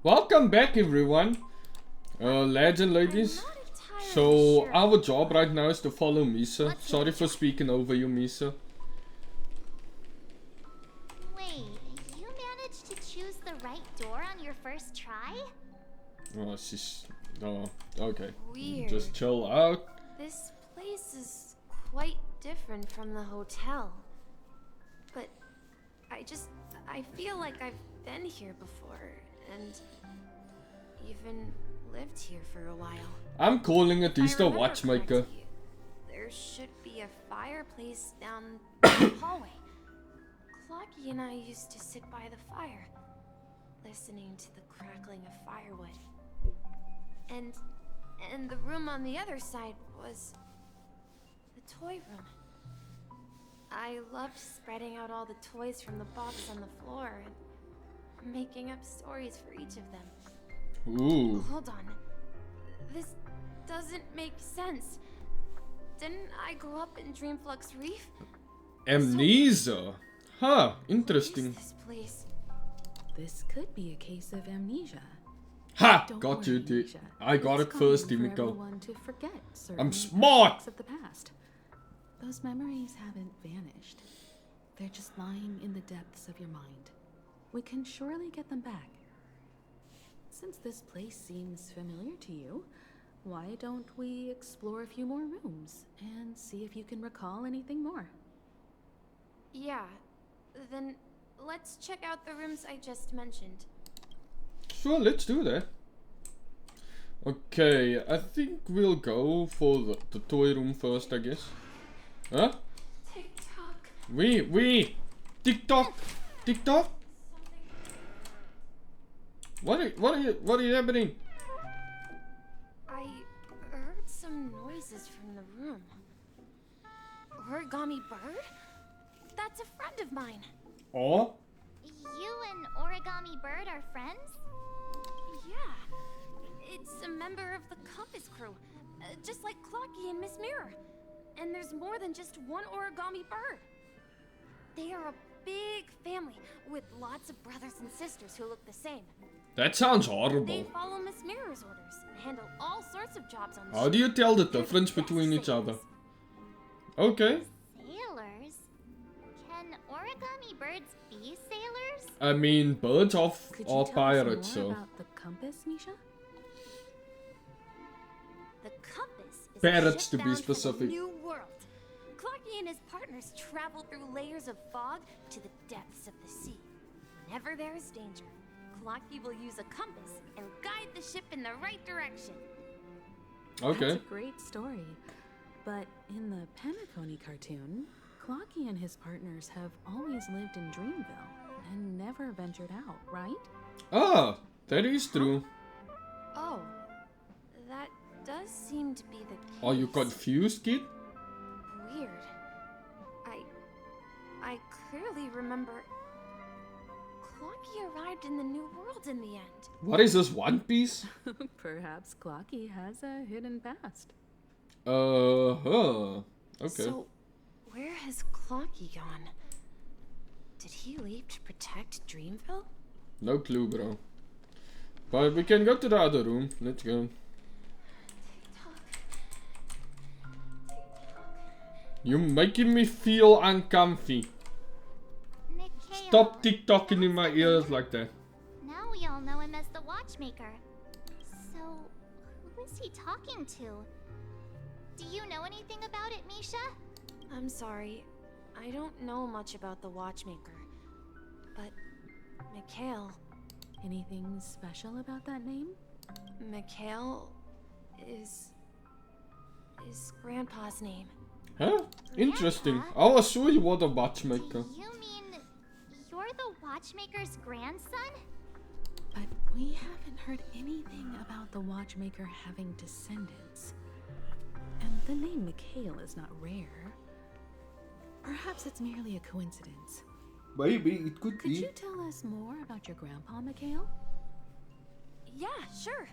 Welcome back, everyone. Lads and ladies. So, our job right now is to follow Misa. Sorry for speaking over you, Misa. Wait, you managed to choose the right door on your first try? Oh, she's... Oh, okay. Weird. Just chill out. This place is quite different from the hotel. But I feel like I've been here before and even lived here for a while. I'm calling it he's the Watchmaker. There should be a fireplace down the hallway. Clocky and I used to sit by the fire, listening to the crackling of firewood. And the room on the other side was the toy room. I loved spreading out all the toys from the box on the floor and making up stories for each of them. Ooh. Hold on. This doesn't make sense. Didn't I grow up in Dreamflux Reef? Amnesia. Huh, interesting. What is this place? This could be a case of amnesia. Ha! Don't Got worry, you, dude. Misha. I got It's it first, common for Mikhail. everyone to forget certain I'm smart! aspects of the past. Those memories haven't vanished. They're just lying in the depths of your mind. We can surely get them back. Since this place seems familiar to you, why don't we explore a few more rooms and see if you can recall anything more? Yeah. Then let's check out the rooms I just mentioned. Sure, let's do that. Okay, I think we'll go for the toy room first, I guess. Huh? TikTok. We! TikTok! TikTok? What are you happening? I heard some noises from the room. Origami bird? That's a friend of mine. Oh? You and Origami Bird are friends? Yeah. It's a member of the Compass crew. Just like Clocky and Miss Mirror. And there's more than just one origami bird. They are a big family with lots of brothers and sisters who look the same. That sounds They horrible. follow Miss Mirror's orders and handle all sorts of jobs on the How ship. do you tell the They're difference best between each other? sailors. Okay. Sailors? Can origami birds be sailors? I mean, birds are Could you tell pirates, us more so... about the compass, Misha? The compass is Parrots, a ship to be bound for the specific. new world. Clocky and his partners travel through layers of fog to the depths of the sea. Whenever there is danger, Clocky will use a compass and guide the ship in the right direction. Okay. That's a great story. But in the Penacony cartoon, Clocky and his partners have always lived in Dreamville and never ventured out, right? Ah, that is true. Oh, that does seem to be the case. Are you confused, kid? Weird. I clearly remember Clocky arrived in the New World in the end. What is this, One Piece? Perhaps Clocky has a hidden past. Okay. So, where has Clocky gone? Did he leave to protect Dreamville? No clue, bro. But we can go to the other room. Let's go. You're making me feel uncomfy. Mikhail, Stop TikToking in my that's ears weird. like that. Now we all know him as the Watchmaker. So, who is he talking to? Do you know anything about it, Misha? I'm sorry. I don't know much about the Watchmaker. But Mikhail. Anything special about that name? Mikhail is Grandpa's name. Huh? Interesting. Grandpa? I was sure you were the Do Watchmaker. you mean you're the Watchmaker's grandson? But we haven't heard anything about the Watchmaker having descendants. And the name Mikhail is not rare. Perhaps it's merely a coincidence. Maybe it could Could you tell us more about your grandpa, Mikhail? Yeah, sure.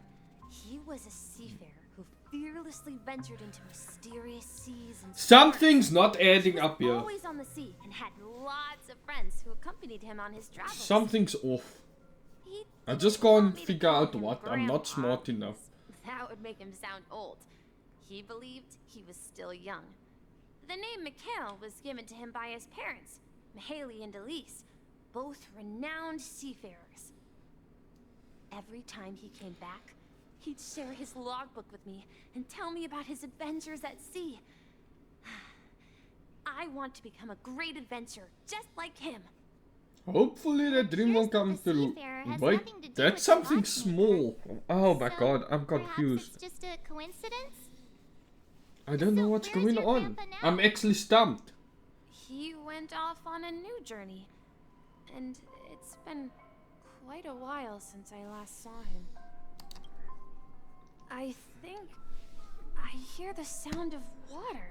He was a seafarer who fearlessly ventured into mysterious seas and Something's not adding up He was here. always on the sea and had lots of friends who accompanied him on his travels. Something's off. I just can't figure out what. I'm not smart enough. That would make him sound old. He believed he was still young. The name Mikhail was given to him by his parents, Mikhail and Elise, both renowned seafarers. Every time he came back, he'd share his logbook with me and tell me about his adventures at sea. I want to become a great adventurer, just like him. Hopefully that dream will come true. Wait, that's something small. Oh my god, I'm confused. It's just a coincidence? I don't know what's going on. I'm actually stumped. He went off on a new journey, and it's been quite a while since I last saw him. I think I hear the sound of water.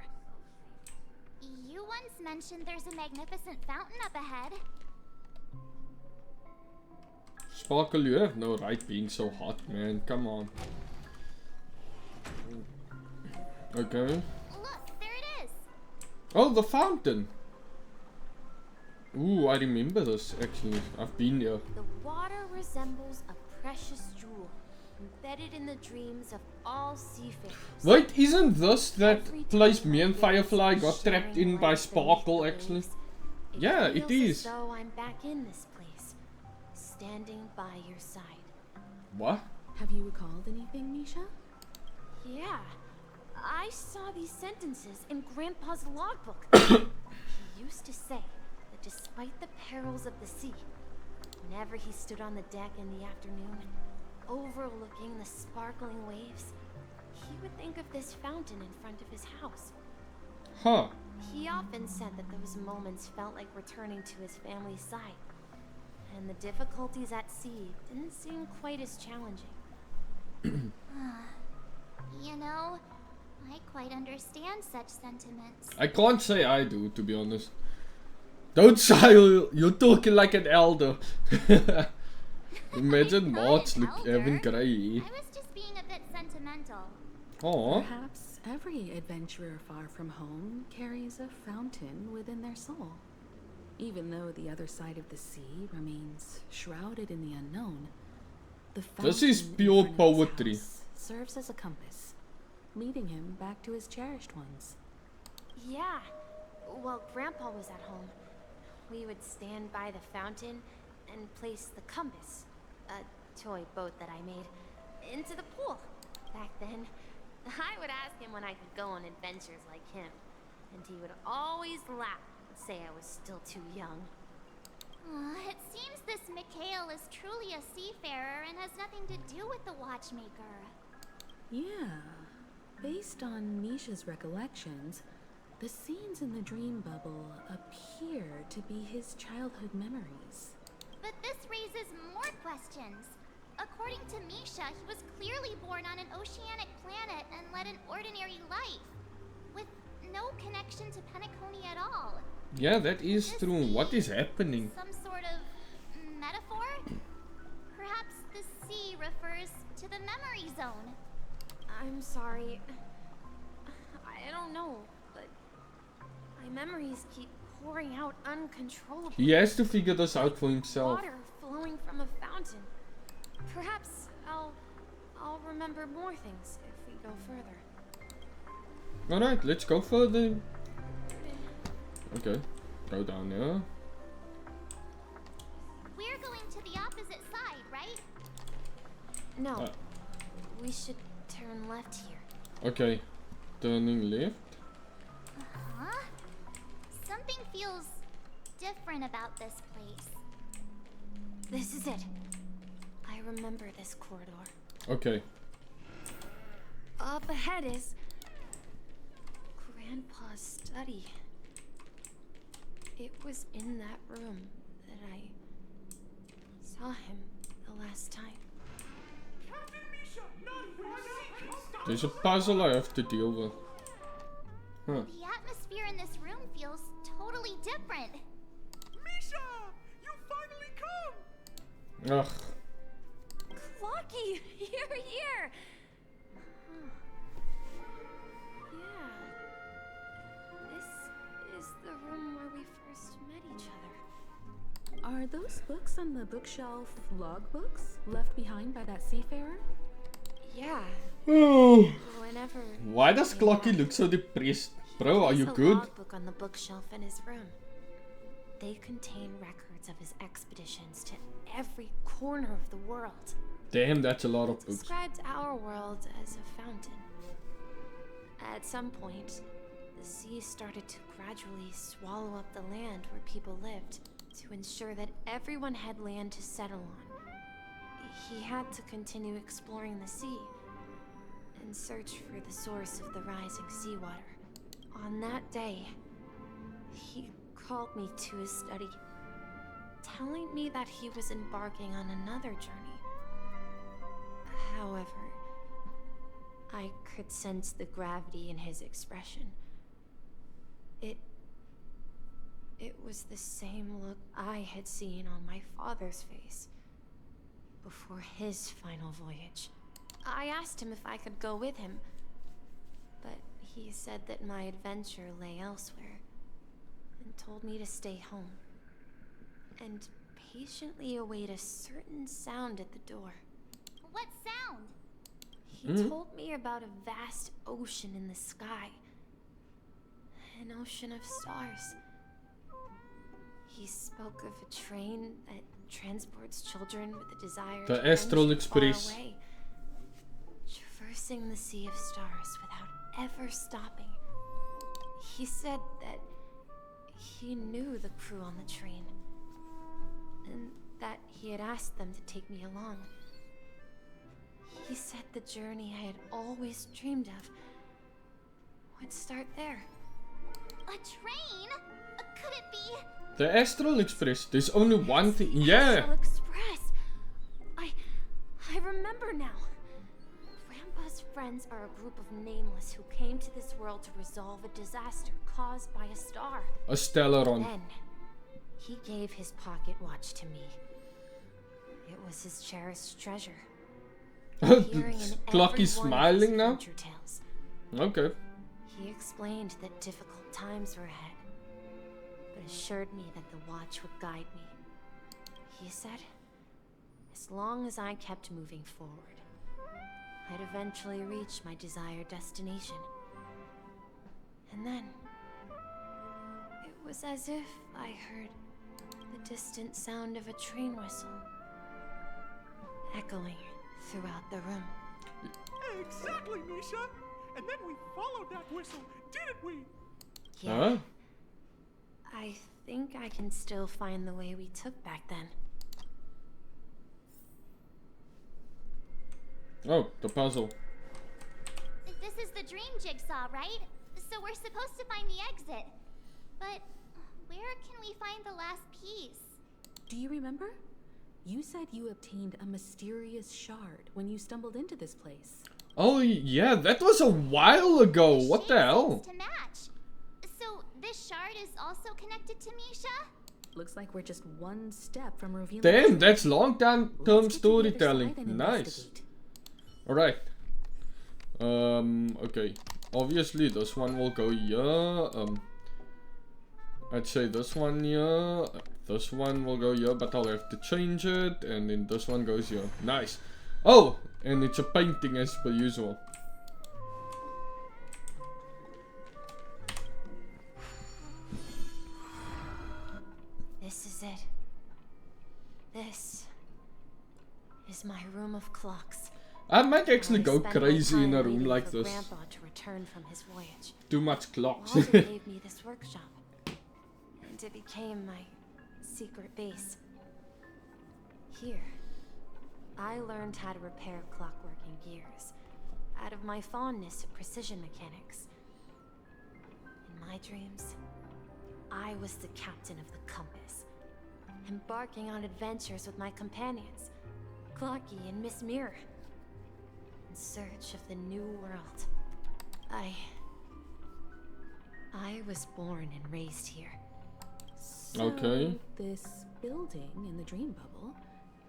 You once mentioned there's a magnificent fountain up ahead. Sparkle, you have no right being so hot, man. Come on. Okay. Look, there it is. Oh, the fountain. Ooh, I remember this actually. I've been there. The water resembles a precious jewel, embedded in the dreams of all seafarers. Wait, isn't this that place me and Firefly got trapped in by Sparkle actually? Yeah, it is. As though I'm back in this place, standing by your side. What? Have you recalled anything, Misha? Yeah, I saw these sentences in Grandpa's logbook. He used to say that despite the perils of the sea, whenever he stood on the deck in the afternoon, overlooking the sparkling waves, he would think of this fountain in front of his house. Huh. He often said that those moments felt like returning to his family's side, and the difficulties at sea didn't seem quite as challenging. You know, I quite understand such sentiments. I can't say I do, to be honest. Don't say you're talking like an elder. Imagine March having grey. I was just being a bit sentimental. Aww. Perhaps every adventurer far from home carries a fountain within their soul. Even though the other side of the sea remains shrouded in the unknown, the fountain This is in pure front of his poetry. house serves as a compass, leading him back to his cherished ones. Yeah, while Grandpa was at home, we would stand by the fountain and place the compass, a toy boat that I made, into the pool. Back then, I would ask him when I could go on adventures like him, and he would always laugh and say I was still too young. It seems this Mikhail is truly a seafarer and has nothing to do with the Watchmaker. Yeah, based on Misha's recollections, the scenes in the dream bubble appear to be his childhood memories. But this raises more questions. According to Misha, he was clearly born on an oceanic planet and led an ordinary life, with no connection to Penacony at all. Yeah, that is true. What is happening? Some sort of metaphor? Perhaps the sea refers to the memory zone. I'm sorry. I don't know, but my memories keep pouring out uncontrollably. He has to figure this out for himself. Water flowing from a fountain. Perhaps I'll remember more things if we go further. Alright, let's go further. Okay, go down there. We're going to the opposite side, right? No, we should turn left here. Okay, turning left. Huh? Something feels different about this place. This is it. I remember this corridor. Okay. Up ahead is Grandpa's study. It was in that room that I saw him the last time. There's a puzzle I have to deal with. Huh. The atmosphere in this room feels totally different. Misha! You finally come! Ugh. Clocky, you're here! Yeah. This is the room where we first met each other. Are those books on the bookshelf logbooks left behind by that seafarer? Yeah. Oh. Whenever. Why does he Clocky left, look so depressed? he Bro, are you placed good? a logbook on the bookshelf in his room. They contain records of his expeditions to every corner of the world. Damn, that's a lot of books. Described our world as a fountain. At some point, the sea started to gradually swallow up the land where people lived to ensure that everyone had land to settle on. He had to continue exploring the sea and search for the source of the rising seawater. On that day, he called me to his study, telling me that he was embarking on another journey. However, I could sense the gravity in his expression. It was the same look I had seen on my father's face before his final voyage. I asked him if I could go with him, but he said that my adventure lay elsewhere and told me to stay home and patiently await a certain sound at the door. What sound? He told me about a vast ocean in the sky. An ocean of stars. He spoke of a train that transports children with a desire The to Astral venture far Express. away, traversing the sea of stars without ever stopping. He said that he knew the crew on the train, and that he had asked them to take me along. He said the journey I had always dreamed of would start there. A train? Could it be? The Astral Express. There's only one thing. Yeah. Astral Express. I remember now. Grandpa's friends are a group of nameless who came to this world to resolve a disaster caused by a star. A Stellaron. Then, he gave his pocket watch to me. It was his cherished treasure. Appearing in every Clocky's one of his smiling now? adventure tales. Okay. He explained that difficult times were ahead, but assured me that the watch would guide me. He said, as long as I kept moving forward, I'd eventually reach my desired destination. And then, it was as if I heard the distant sound of a train whistle, echoing throughout the room. Exactly, Misha. And then we followed that whistle, didn't we? Yeah. I think I can still find the way we took back then. Oh, the puzzle. This is the dream jigsaw, right? So we're supposed to find the exit. But where can we find the last piece? Do you remember? You said you obtained a mysterious shard when you stumbled into this place. Oh yeah, that was a while ago. What the shape hell? seems to match. So this shard is also connected to Misha? Looks like we're just one step from revealing. Damn, that's long-term Let's get to the other storytelling. side and Nice. investigate. Alright. Okay. Obviously this one will go here. I'd say this one here. This one will go here, but I'll have to change it. And then this one goes here. Nice. Oh! And it's a painting as per usual. This is it. This is my room of clocks. I might actually I go spent my crazy in a time room waiting like for this. Grandpa to return from his voyage. Too much clocks. Walter gave me this workshop, and it became my secret base. Here, I learned how to repair clockworking gears out of my fondness of precision mechanics. In my dreams, I was the captain of the compass, embarking on adventures with my companions, Clocky and Miss Mirror, in search of the new world. I was born and raised here. So, Okay. This building in the dream bubble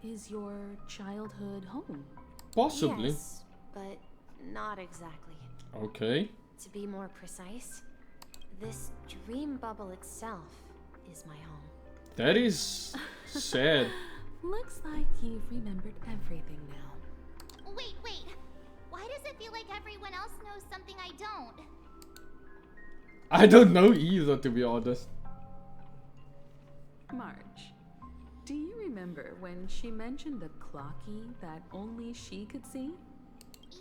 is your childhood home. Possibly. Yes, but not exactly. Okay. To be more precise, this dream bubble itself is my home. That is sad. Looks like you've remembered everything now. Wait. Why does it feel like everyone else knows something I don't? I don't know either, to be honest. March, do you remember when she mentioned a clocky that only she could see?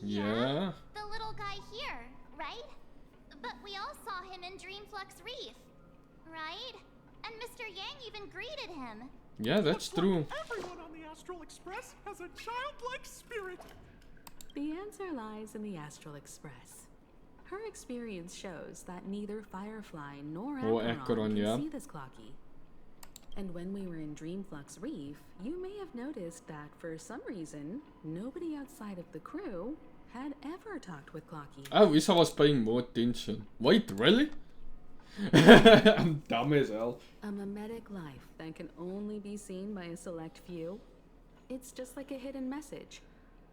Yeah. The little guy here, right? But we all saw him in Dreamflux Reef, right? And Mr. Yang even greeted him. Yeah, that's true. Everyone on the Astral Express has a childlike spirit. The answer lies in the Astral Express. Her experience shows that neither Firefly nor Acheron can see this clocky. And when we were in Dreamflux Reef, you may have noticed that for some reason, nobody outside of the crew had ever talked with Clocky. I wish I was paying more attention. Wait, really? I'm dumb as hell. A mimetic life that can only be seen by a select few. It's just like a hidden message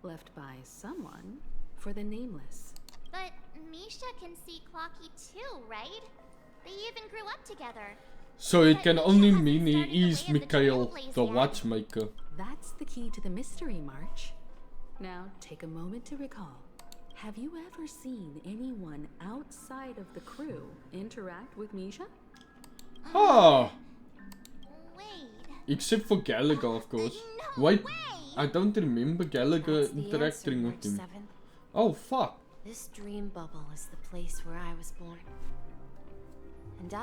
left by someone for the nameless. But Misha can see Clocky too, right? They even grew up together. So it can only mean he is Mikhail, the Watchmaker. That's the key to the mystery, March. Now, take a moment to recall. Have you ever seen anyone outside of the crew interact with Misha? Ah! Wait. Except for Gallagher, of course. No Wait, way. I don't remember Gallagher That's the interacting answer, with him. March 7th. Oh, fuck. This dream bubble is the place where I was born. And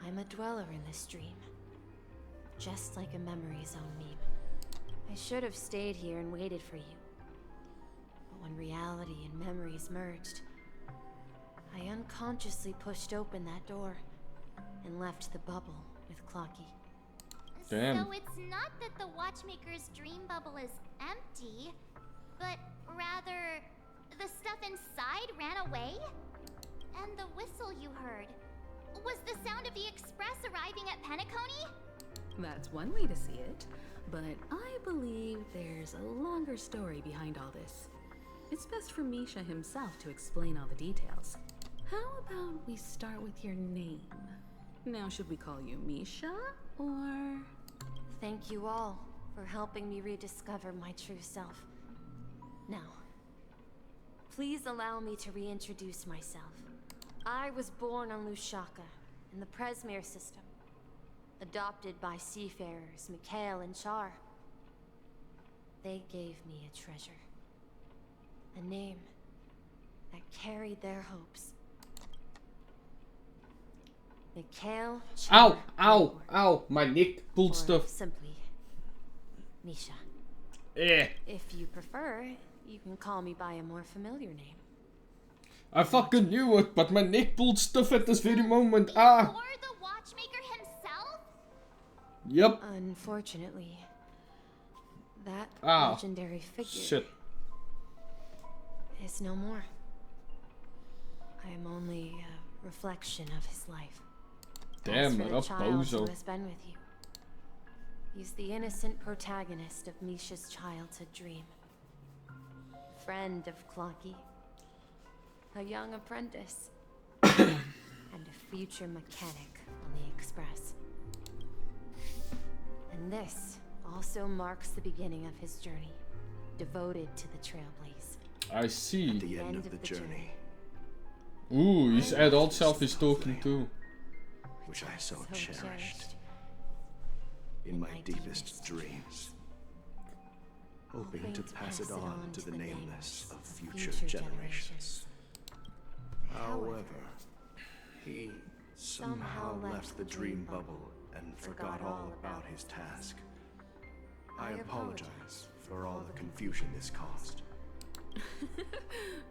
I'm a dweller in this dream. Just like a memory zone meme. I should have stayed here and waited for you. But when reality and memories merged, I unconsciously pushed open that door and left the bubble with Clocky. Damn. So it's not that the Watchmaker's dream bubble is empty, but rather the stuff inside ran away? And the whistle you heard was the sound of the express arriving at Penacony? That's one way to see it, but I believe there's a longer story behind all this. It's best for Misha himself to explain all the details. How about we start with your name? Now, should we call you Misha, or... Thank you all for helping me rediscover my true self. Now, please allow me to reintroduce myself. I was born on Lushaka, in the Presmere system. Adopted by seafarers Mikhail and Char. They gave me a treasure. A name that carried their hopes. Mikhail, Char, Ow, my neck pulled or stuff. simply, Misha. Eh. If you prefer, you can call me by a more familiar name. I fucking knew it, but my neck pulled stuff at this very moment. Ah! Or the Watchmaker himself? Yep. Unfortunately, that Ah, legendary figure shit. is no more. I am only a reflection of his life. Damn, As for man, the a child bozo. who has been with you, he's the innocent protagonist of Misha's childhood dream. Friend of Clocky, a young apprentice, and a future mechanic on the Express. And this also marks the beginning of his journey, devoted to the Trailblaze. I see. The end of the journey, Ooh, his adult self is talking too. which I so cherished in my deepest dreams, hoping to pass it on to the nameless of future generations. However, he somehow left the dream bubble and forgot all about his task. I apologize for all the confusion this caused.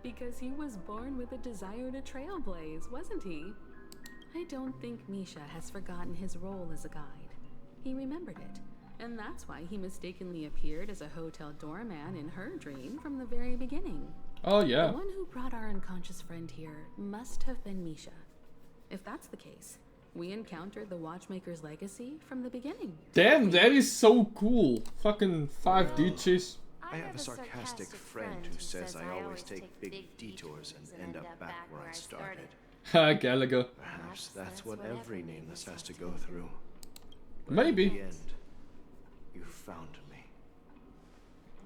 Because he was born with a desire to trailblaze, wasn't he? I don't think Misha has forgotten his role as a guide. He remembered it, and that's why he mistakenly appeared as a hotel doorman in her dream from the very beginning. Oh The yeah. one who brought our unconscious friend here must have been Misha. If that's the case, we encountered the Watchmaker's Legacy from the beginning. Damn, that is so cool. Fucking 5 ditches. I have a sarcastic friend who says I always take big detours and end up back where I started. Ha, Gallagher. Perhaps that's what every nameless has to go through. But Maybe. in the end, you found me.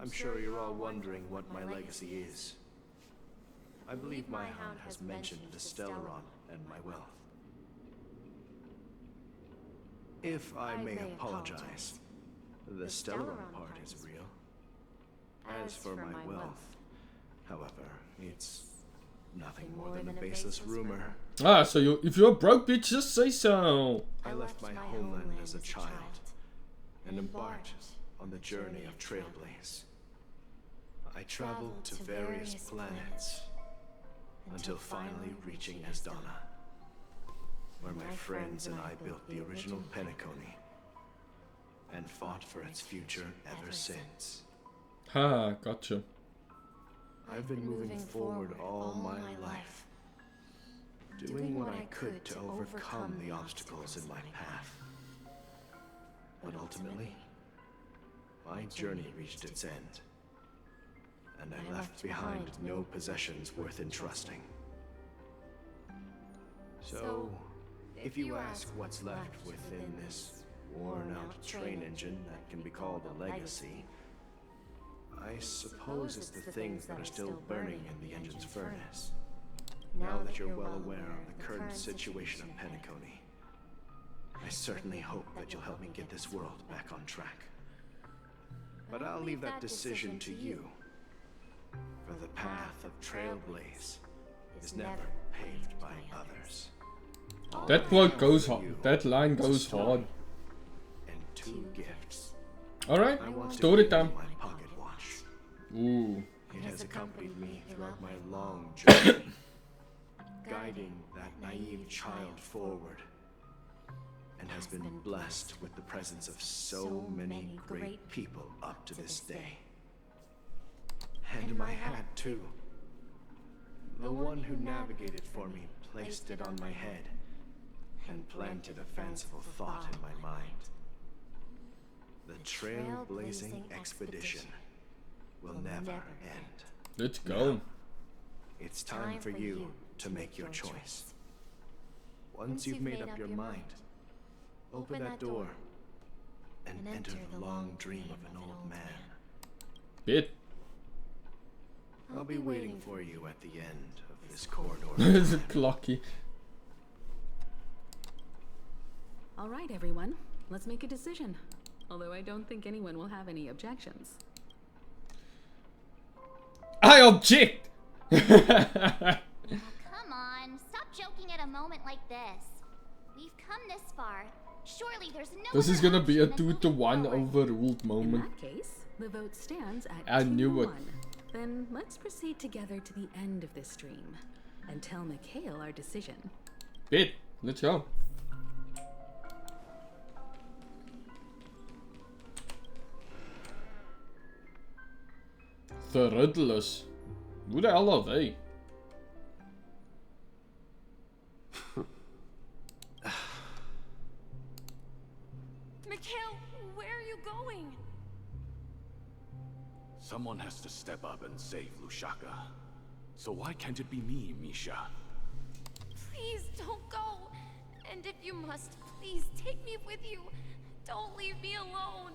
I'm sure you're all wondering what my legacy is. I believe my hound has mentioned the Stellaron and my wealth. If I may apologize, the Stellaron part is real. As for my wealth, however, it's nothing more than a baseless rumor. Ah, so if you're broke, bitch, just say so. I left my homeland as a child and embarked on the journey of Trailblaze. I traveled to various planets until finally reaching Asdana, where my friends and I built the original Penacony and fought for its future ever since. Ha, gotcha. I've been moving forward all my life, doing what I could to overcome the obstacles in my path. But ultimately, my journey reached its end, and I left behind no possessions worth entrusting. So, if you ask what's left within this worn-out train engine that can be called a legacy, I suppose it's the things that are still burning in the engine's furnace. Now that you're well aware of the current situation of Penacony, I certainly hope that you'll help me get this world back on track. But I'll leave that decision to you, for the path of Trailblaze is never paved by others. That quote goes hard. That line goes hard. And 2 gifts. Alright, I want to story give time. you my pocket watch. Ooh. It has accompanied me throughout my long journey, guiding that naive child forward, and has been blessed with the presence of so many great people up to this day. And my hat too. The one who navigated for me placed it on my head and planted a fanciful thought in my mind. The trailblazing expedition will never end. Let's go. It's time for you to make your choice. Once you've made up your mind, open that door and enter the long dream of an old man. Bit. I'll be waiting for you at the end of this corridor. Is it clocky? All right, everyone. Let's make a decision. Although I don't think anyone will have any objections. I object! Come on, stop joking at a moment like this. We've come this far. Surely there's no This is other gonna be a option than 2-to-1 moving forward. overruled In moment. that case, the vote stands at I knew it. 2-1. Then let's proceed together to the end of this stream and tell Mikhail our decision. Bit. Let's go. The Riddlers. Who the hell are they? Mikhail, where are you going? Someone has to step up and save Lushaka. So why can't it be me, Misha? Please don't go. And if you must, please take me with you. Don't leave me alone.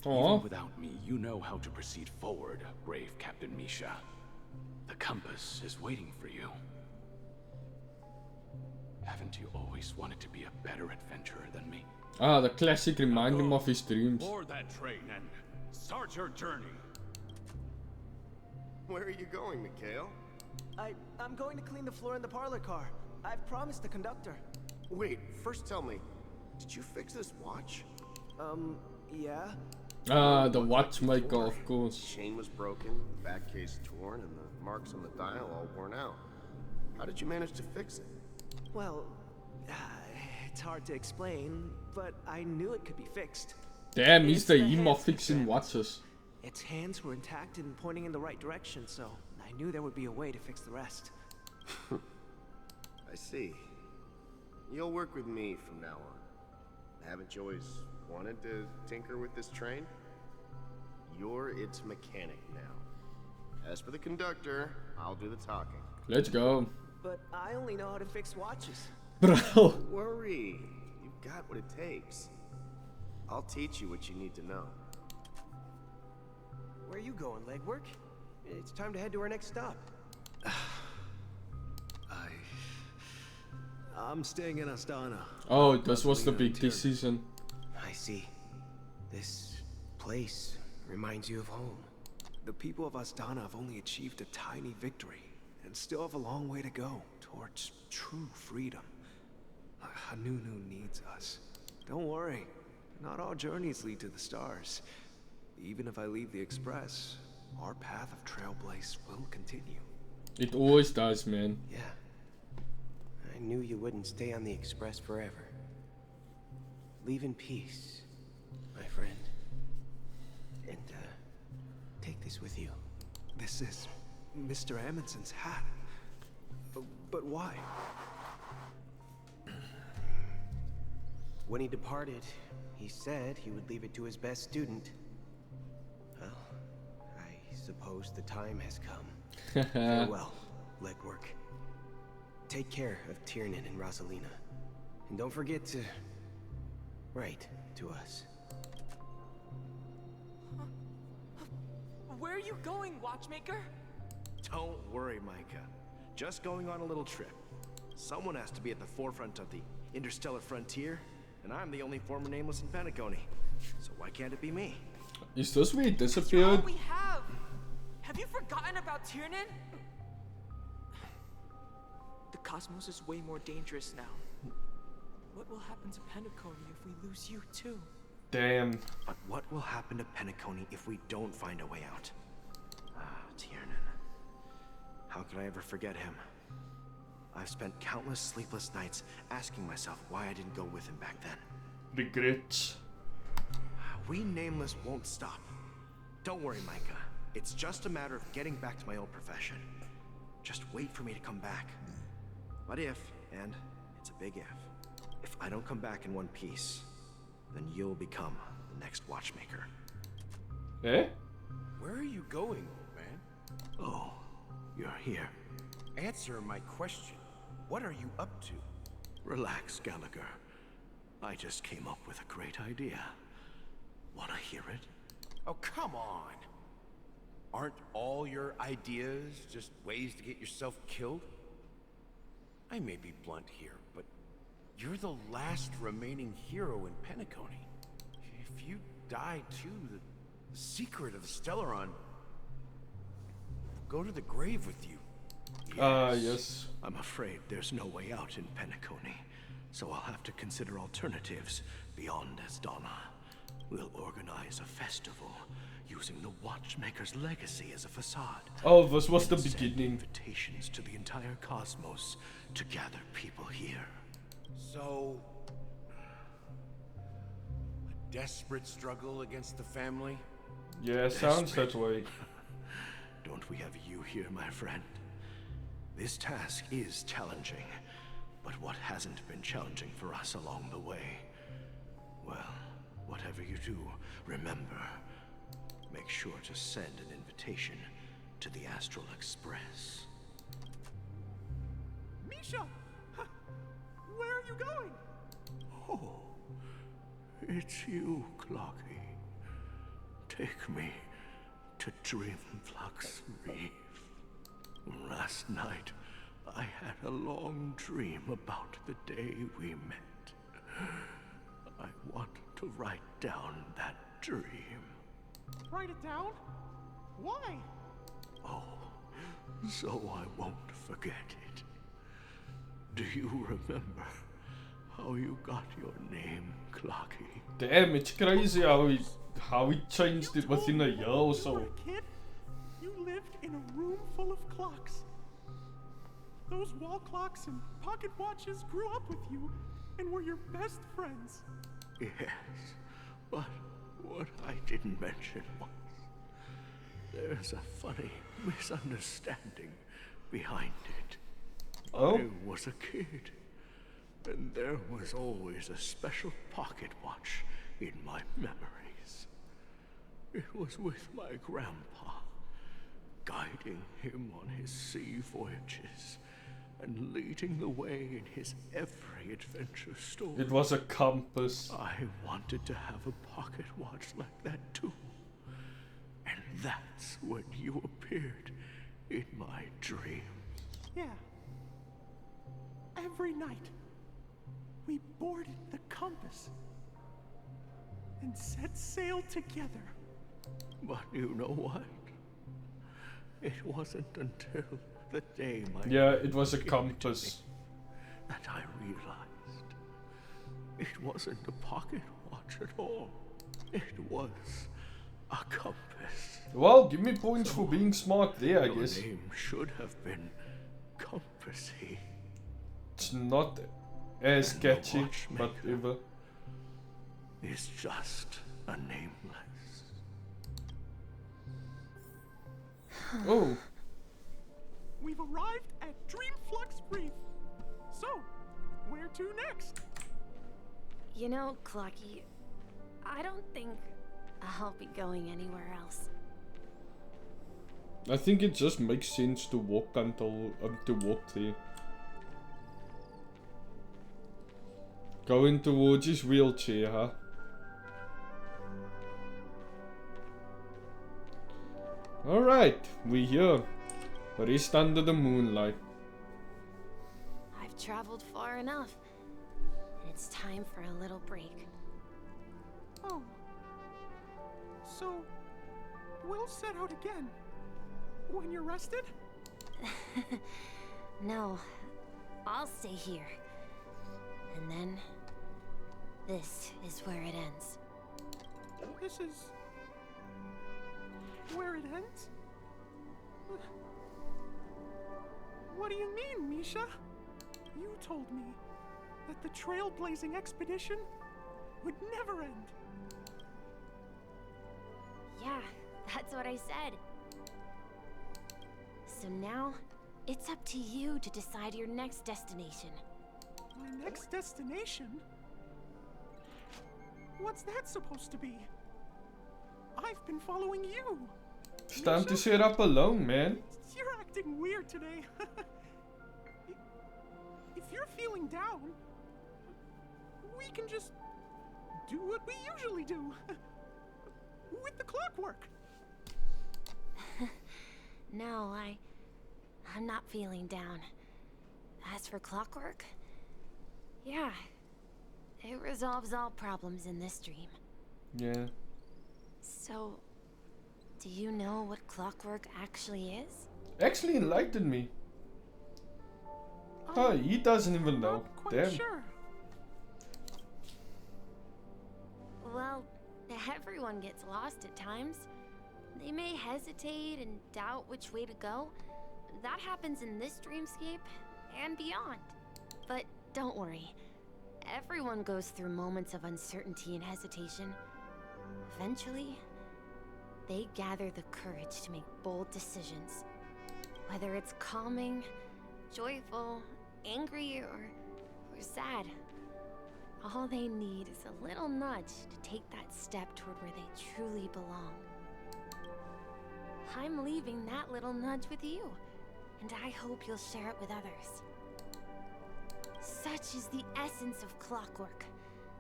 Aw. Even without me, you know how to proceed forward, brave Captain Misha. The compass is waiting for you. Haven't you always wanted to be a better adventurer than me? Ah, the classic remind him of his dreams. Board that train and start your journey. Where are you going, Mikhail? I'm going to clean the floor in the parlor car. I've promised the conductor. Wait, first tell me, did you fix this watch? Yeah. Ah, the Watchmaker, of course. The chain was broken, the back case torn, and the marks on the dial all worn out. How did you manage to fix it? Well, it's hard to explain, but I knew it could be fixed. Damn, It's he's the the emo hands fixing that- watches. Its hands were intact and pointing in the right direction, so I knew there would be a way to fix the rest. I see. You'll work with me from now on. Haven't you always wanted to tinker with this train? You're its mechanic now. As for the conductor, I'll do the talking. Let's go. but I only know how to fix watches. Bro. Don't worry. You've got what it takes. I'll teach you what you need to know. Where are you going, Legwork? It's time to head to our next stop. I'm staying in Astana. Oh, this was the big decision. I see. This place reminds you of home. The people of Astana have only achieved a tiny victory and still have a long way to go towards true freedom. Hanunu needs us. Don't worry, not all journeys lead to the stars. Even if I leave the Express, our path of Trailblaze will continue. It always does, man. Yeah. I knew you wouldn't stay on the Express forever. Leave in peace, my friend. And, take this with you. This is Mr. Amundsen's hat. But why? When he departed, he said he would leave it to his best student. Well, I suppose the time has come. Farewell, Legwork. Take care of Tiernan and Rosalina. And don't forget to write to us. Where are you going, Watchmaker? Don't worry, Micah. Just going on a little trip. Someone has to be at the forefront of the interstellar frontier, and I'm the only former nameless in Penacony. So why can't it be me? Is this where he You're disappeared? all we have. Have you forgotten about Tiernan? The cosmos is way more dangerous now. What will happen to Penacony if we lose you too? Damn. But what will happen to Penacony if we don't find a way out? Ah, Tiernan. How could I ever forget him? I've spent countless sleepless nights asking myself why I didn't go with him back then. Regrets. We Nameless won't stop. Don't worry, Micah. It's just a matter of getting back to my old profession. Just wait for me to come back. But if, and it's a big if I don't come back in one piece, then you'll become the next Watchmaker. Eh? Where are you going, old man? Oh, you're here. Answer my question. What are you up to? Relax, Gallagher. I just came up with a great idea. Wanna hear it? Oh, come on. Aren't all your ideas just ways to get yourself killed? I may be blunt here, but you're the last remaining hero in Penacony. If you die too, the secret of the Stellaron will go to the grave with you. Yes. I'm afraid there's no way out in Penacony, so I'll have to consider alternatives beyond Astana. We'll organize a festival using the Watchmakers Legacy as a facade. Oh, this was the Send beginning. invitations to the entire cosmos to gather people here. So, a desperate struggle against the family? Yeah, sounds that way. Don't we have you here, my friend? This task is challenging, but what hasn't been challenging for us along the way? Well, whatever you do, remember, make sure to send an invitation to the Astral Express. Misha! Where are you going? Oh, it's you, Clocky. Take me to Dreamflux Reef. Last night, I had a long dream about the day we met. I want to write down that dream. Write it down? Why? Oh, so I won't forget it. Do you remember how you got your name, Clocky? Damn, it's crazy how he changed it within a year or You so. were a kid. You lived in a room full of clocks. Those wall clocks and pocket watches grew up with you and were your best friends. Yes, but what I didn't mention was there's a funny misunderstanding behind it. Oh? I was a kid, and there was always a special pocket watch in my memories. It was with my grandpa, guiding him on his sea voyages and leading the way in his every adventure story. It was a compass. I wanted to have a pocket watch like that too. And that's when you appeared in my dream. Yeah. Every night, we boarded the compass and set sail together. But you know what? It wasn't until the day my It was a compass. That I realized it wasn't a pocket watch at all. It was a compass. Well, give me points for being smart there, I guess. Your name should have been Compassy. It's not as catchy, but ever. It's just a nameless. Oh. We've arrived at Dreamflux Reef. So, where to next? You know, Clocky, I don't think I'll be going anywhere else. I think it just makes sense to walk there. Going towards his wheelchair, huh? Alright, we're here. Rest under the moonlight. I've traveled far enough. It's time for a little break. Oh. So, we'll set out again. When you're rested? No, I'll stay here. And then, this is where it ends. This is where it ends? What do you mean, Misha? You told me that the trailblazing expedition would never end. Yeah, that's what I said. So now, it's up to you to decide your next destination. My next destination? What's that supposed to be? I've been following you. It's time to sit up alone, man. You're acting weird today. If you're feeling down, we can just do what we usually do. With the clockwork. No, I'm not feeling down. As for clockwork, yeah, it resolves all problems in this dream. Yeah. So, do you know what clockwork actually is? Actually enlighten me. Oh, he doesn't even know. Damn. Sure. Well, everyone gets lost at times. They may hesitate and doubt which way to go. That happens in this dreamscape and beyond. But don't worry. Everyone goes through moments of uncertainty and hesitation. Eventually, they gather the courage to make bold decisions. Whether it's calming, joyful, angry, or sad. All they need is a little nudge to take that step toward where they truly belong. I'm leaving that little nudge with you, and I hope you'll share it with others. Such is the essence of clockwork,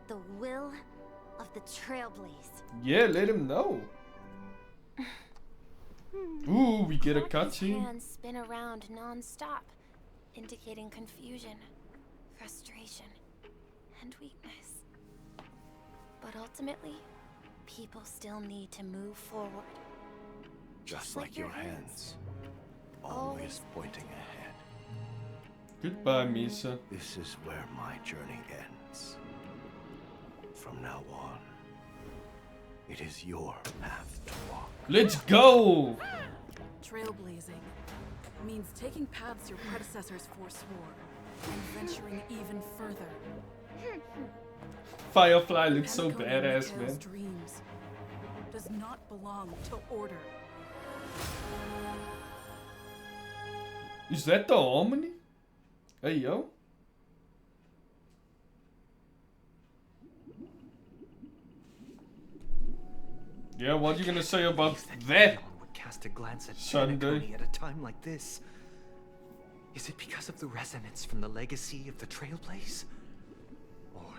the will of the trailblaze. Yeah, let him know. Ooh, we get a cutscene. Hands spin around non-stop, indicating confusion, frustration, and weakness. But ultimately, people still need to move forward. Just like your hands, always pointing ahead. Goodbye, Misa. This is where my journey ends. From now on, it is your path to walk. Let's go! Trailblazing means taking paths your predecessors forswore and venturing even further. Firefly looks so badass, Mikhail's man. dreams does not belong to order. Is that the harmony? Hey, yo. Yeah, what are you gonna say about that? Would cast a glance at Sunday. Penacony at a time like this. Is it because of the resonance from the legacy of the Trailblaze? Or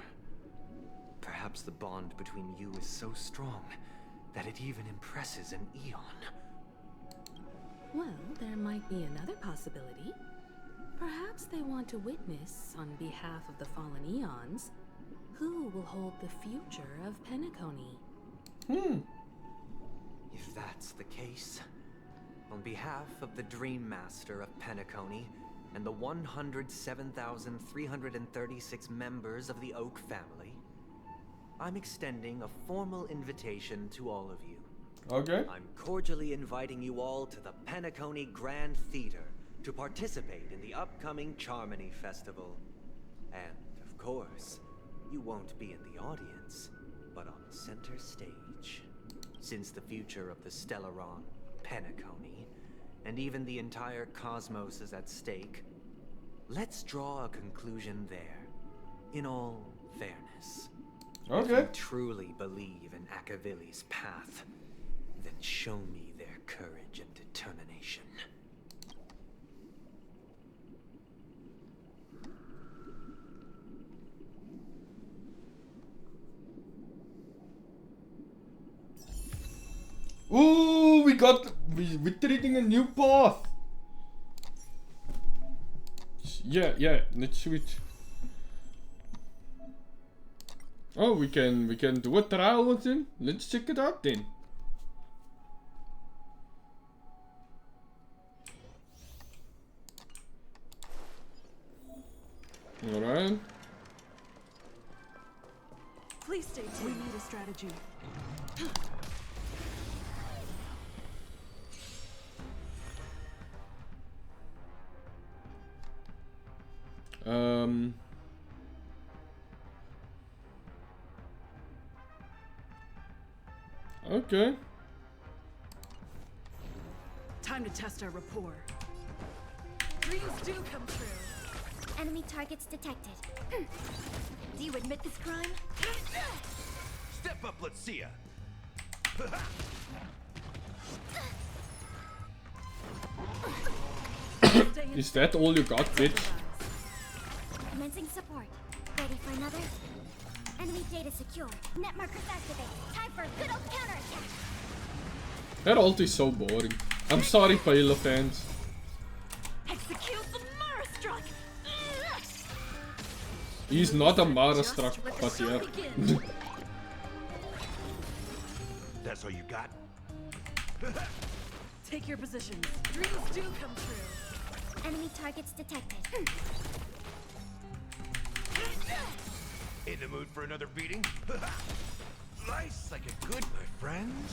perhaps the bond between you is so strong that it even impresses an Eon? Well, there might be another possibility. Perhaps they want to witness, on behalf of the fallen Eons, who will hold the future of Penacony. If that's the case, on behalf of the Dream Master of Penacony and the 107,336 members of the Oak family, I'm extending a formal invitation to all of you. Okay. I'm cordially inviting you all to the Penacony Grand Theater to participate in the upcoming Charmony Festival. And, of course, you won't be in the audience, but on center stage. Since the future of the Stellaron, Penacony, and even the entire cosmos is at stake, let's draw a conclusion there, in all fairness. Okay. If you truly believe in Akavili's path, then show me their courage and determination. Ooh, we're treating a new path. Yeah, let's switch. Oh, we can do a trial with him. Let's check it out then. Alright. Please stay tuned. We need a strategy. Okay. Time to test our rapport. Dreams do come true. Enemy targets detected. Do you admit this crime? Step up, let's see ya. Is that all you got, bitch? Commencing support. Ready for another? Enemy data secure. Net markers activate. Time for a good old counterattack. That ult is so boring. I'm sorry, Pale fans. Execute the Mara struck. He's not a Mara struck, but yeah. That's all you got? Take your positions. Dreams do come true. Enemy targets detected. In the mood for another beating? Nice like a good, my friends.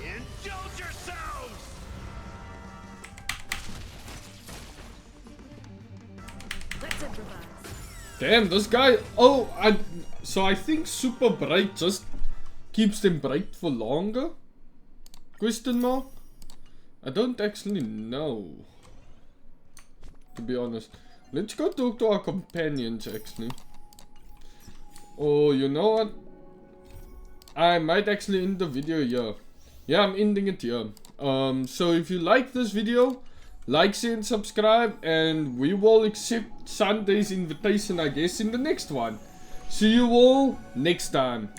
Indulge yourselves! Let's improvise. Damn, this guy. Oh, so I think super bright just keeps them bright for longer? Question mark? I don't actually know, to be honest. Let's go talk to our companions actually. Oh, you know what? I might actually end the video here. Yeah, I'm ending it here. So if you like this video, like, share and subscribe, and we will accept Sunday's invitation, I guess, in the next one. See you all next time.